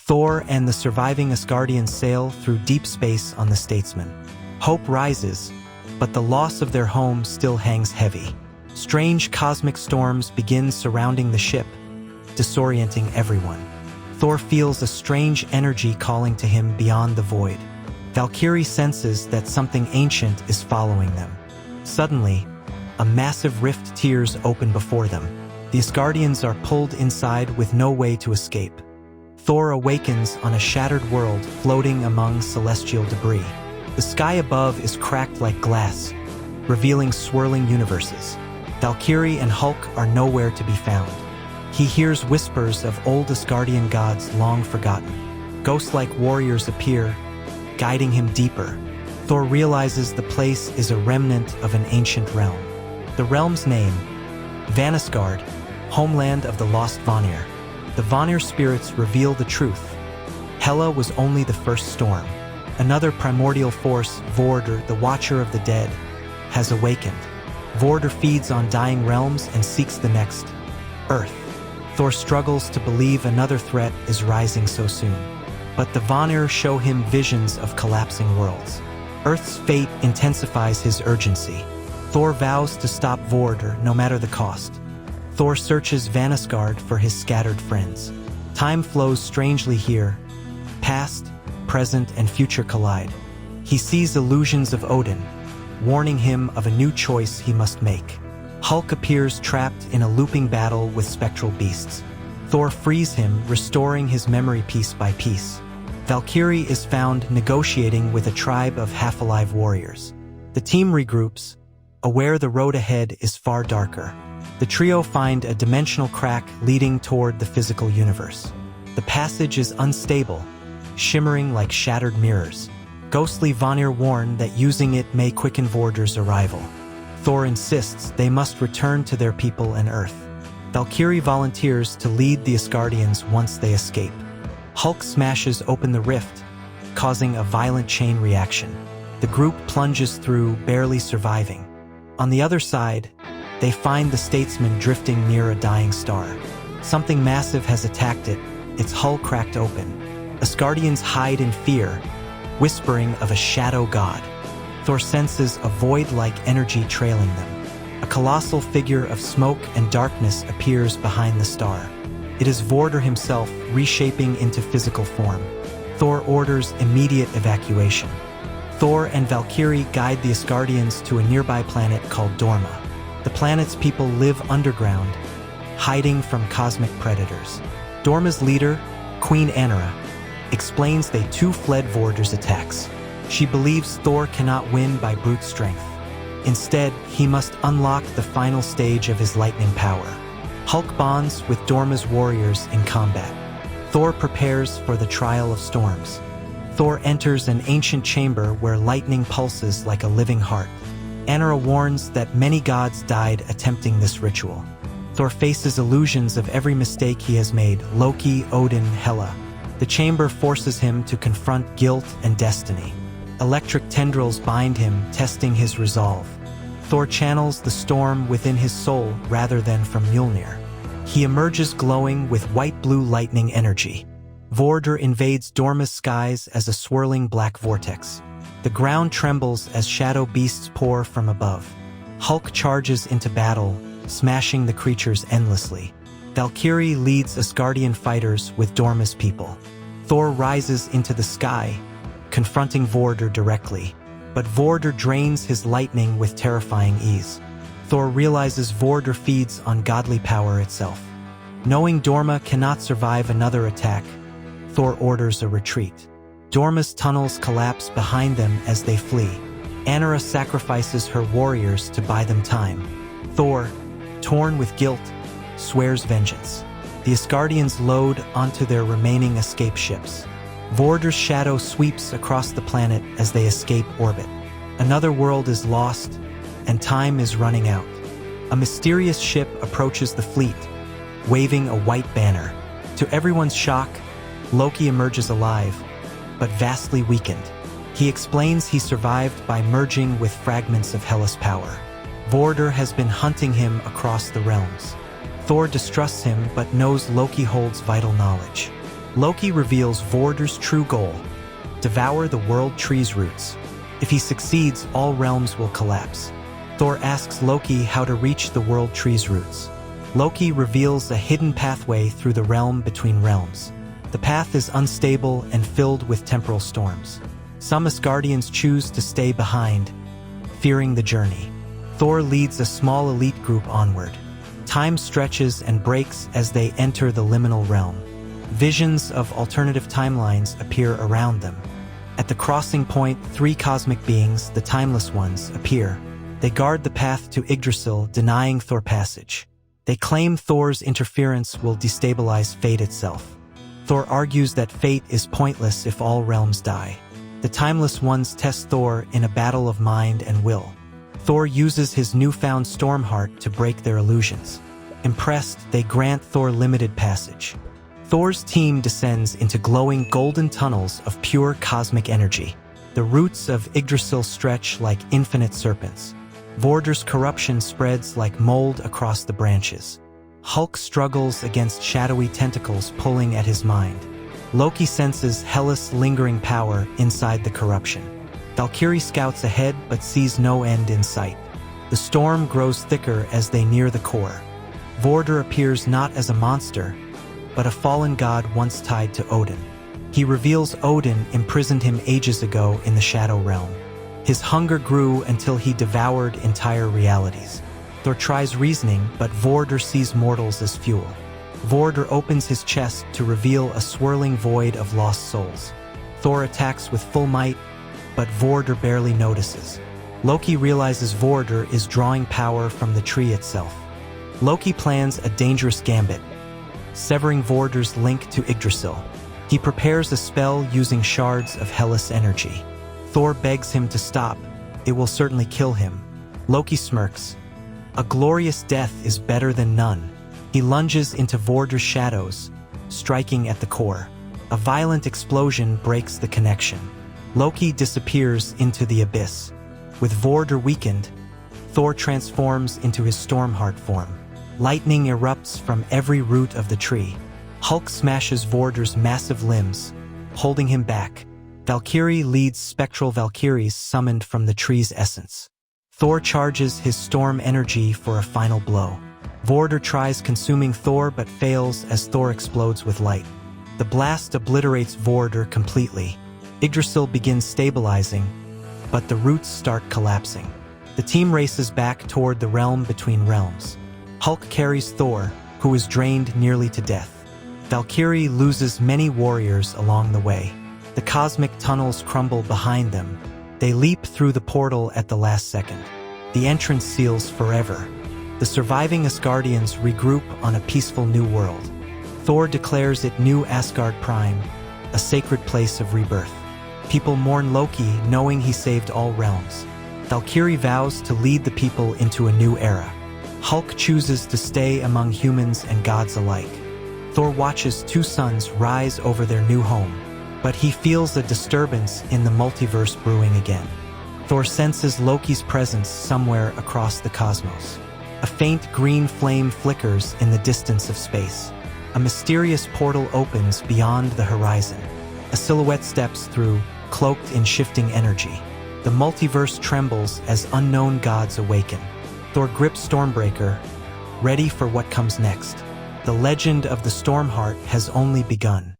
Thor and the surviving Asgardians sail through deep space on the Statesman. Hope rises, but the loss of their home still hangs heavy. Strange cosmic storms begin surrounding the ship, disorienting everyone. Thor feels a strange energy calling to him beyond the void. Valkyrie senses that something ancient is following them. Suddenly, a massive rift tears open before them. The Asgardians are pulled inside with no way to escape. Thor awakens on a shattered world floating among celestial debris. The sky above is cracked like glass, revealing swirling universes. Valkyrie and Hulk are nowhere to be found. He hears whispers of old Asgardian gods long forgotten. Ghost-like warriors appear, guiding him deeper. Thor realizes the place is a remnant of an ancient realm. The realm's name, Asgard, homeland of the lost Vanir. The Vanir spirits reveal the truth. Hela was only the first storm. Another primordial force, Vorder, the Watcher of the Dead, has awakened. Vorder feeds on dying realms and seeks the next, Earth. Thor struggles to believe another threat is rising so soon. But the Vanir show him visions of collapsing worlds. Earth's fate intensifies his urgency. Thor vows to stop Vorder no matter the cost. Thor searches Asgard for his scattered friends. Time flows strangely here. Past, present, and future collide. He sees illusions of Odin, warning him of a new choice he must make. Hulk appears trapped in a looping battle with spectral beasts. Thor frees him, restoring his memory piece by piece. Valkyrie is found negotiating with a tribe of half-alive warriors. The team regroups, aware the road ahead is far darker. The trio find a dimensional crack leading toward the physical universe. The passage is unstable, shimmering like shattered mirrors. Ghostly Vanir warn that using it may quicken Vorder's arrival. Thor insists they must return to their people and Earth. Valkyrie volunteers to lead the Asgardians once they escape. Hulk smashes open the rift, causing a violent chain reaction. The group plunges through, barely surviving. On the other side, they find the Statesman drifting near a dying star. Something massive has attacked it, its hull cracked open. Asgardians hide in fear, whispering of a shadow god. Thor senses a void-like energy trailing them. A colossal figure of smoke and darkness appears behind the star. It is Vorder himself, reshaping into physical form. Thor orders immediate evacuation. Thor and Valkyrie guide the Asgardians to a nearby planet called Dorma. The planet's people live underground, hiding from cosmic predators. Dorma's leader, Queen Anera, explains they too fled Vorder's attacks. She believes Thor cannot win by brute strength. Instead, he must unlock the final stage of his lightning power. Hulk bonds with Dorma's warriors in combat. Thor prepares for the trial of storms. Thor enters an ancient chamber where lightning pulses like a living heart. Anera warns that many gods died attempting this ritual. Thor faces illusions of every mistake he has made: Loki, Odin, Hela. The chamber forces him to confront guilt and destiny. Electric tendrils bind him, testing his resolve. Thor channels the storm within his soul rather than from Mjolnir. He emerges glowing with white-blue lightning energy. Vorder invades Dorma's skies as a swirling black vortex. The ground trembles as shadow beasts pour from above. Hulk charges into battle, smashing the creatures endlessly. Valkyrie leads Asgardian fighters with Dorma's people. Thor rises into the sky, confronting Vorder directly. But Vorder drains his lightning with terrifying ease. Thor realizes Vorder feeds on godly power itself. Knowing Dorma cannot survive another attack, Thor orders a retreat. Dorma's tunnels collapse behind them as they flee. Anera sacrifices her warriors to buy them time. Thor, torn with guilt, swears vengeance. The Asgardians load onto their remaining escape ships. Vorder's shadow sweeps across the planet as they escape orbit. Another world is lost, and time is running out. A mysterious ship approaches the fleet, waving a white banner. To everyone's shock, Loki emerges alive, but vastly weakened. He explains he survived by merging with fragments of Hela's power. Vorder has been hunting him across the realms. Thor distrusts him but knows Loki holds vital knowledge. Loki reveals Vordur's true goal: devour the world tree's roots. If he succeeds, all realms will collapse. Thor asks Loki how to reach the world tree's roots. Loki reveals a hidden pathway through the realm between realms. The path is unstable and filled with temporal storms. Some Asgardians choose to stay behind, fearing the journey. Thor leads a small elite group onward. Time stretches and breaks as they enter the liminal realm. Visions of alternative timelines appear around them. At the crossing point, three cosmic beings, the Timeless Ones, appear. They guard the path to Yggdrasil, denying Thor passage. They claim Thor's interference will destabilize fate itself. Thor argues that fate is pointless if all realms die. The Timeless Ones test Thor in a battle of mind and will. Thor uses his newfound Stormheart to break their illusions. Impressed, they grant Thor limited passage. Thor's team descends into glowing golden tunnels of pure cosmic energy. The roots of Yggdrasil stretch like infinite serpents. Vordur's corruption spreads like mold across the branches. Hulk struggles against shadowy tentacles pulling at his mind. Loki senses Hellas' lingering power inside the corruption. Valkyrie scouts ahead but sees no end in sight. The storm grows thicker as they near the core. Vordur appears not as a monster, but a fallen god once tied to Odin. He reveals Odin imprisoned him ages ago in the Shadow Realm. His hunger grew until he devoured entire realities. Thor tries reasoning, but Vordur sees mortals as fuel. Vordur opens his chest to reveal a swirling void of lost souls. Thor attacks with full might, but Vordur barely notices. Loki realizes Vordur is drawing power from the tree itself. Loki plans a dangerous gambit, severing Vordur's link to Yggdrasil. He prepares a spell using shards of Hellas energy. Thor begs him to stop. It will certainly kill him. Loki smirks. A glorious death is better than none. He lunges into Vordur's shadows, striking at the core. A violent explosion breaks the connection. Loki disappears into the abyss. With Vordur weakened, Thor transforms into his Stormheart form. Lightning erupts from every root of the tree. Hulk smashes Vordur's massive limbs, holding him back. Valkyrie leads spectral Valkyries summoned from the tree's essence. Thor charges his storm energy for a final blow. Vordur tries consuming Thor but fails as Thor explodes with light. The blast obliterates Vordur completely. Yggdrasil begins stabilizing, but the roots start collapsing. The team races back toward the realm between realms. Hulk carries Thor, who is drained nearly to death. Valkyrie loses many warriors along the way. The cosmic tunnels crumble behind them. They leap through the portal at the last second. The entrance seals forever. The surviving Asgardians regroup on a peaceful new world. Thor declares it New Asgard Prime, a sacred place of rebirth. People mourn Loki, knowing he saved all realms. Valkyrie vows to lead the people into a new era. Hulk chooses to stay among humans and gods alike. Thor watches two suns rise over their new home, but he feels a disturbance in the multiverse brewing again. Thor senses Loki's presence somewhere across the cosmos. A faint green flame flickers in the distance of space. A mysterious portal opens beyond the horizon. A silhouette steps through, cloaked in shifting energy. The multiverse trembles as unknown gods awaken. Thor grips Stormbreaker, ready for what comes next. The legend of the Stormheart has only begun.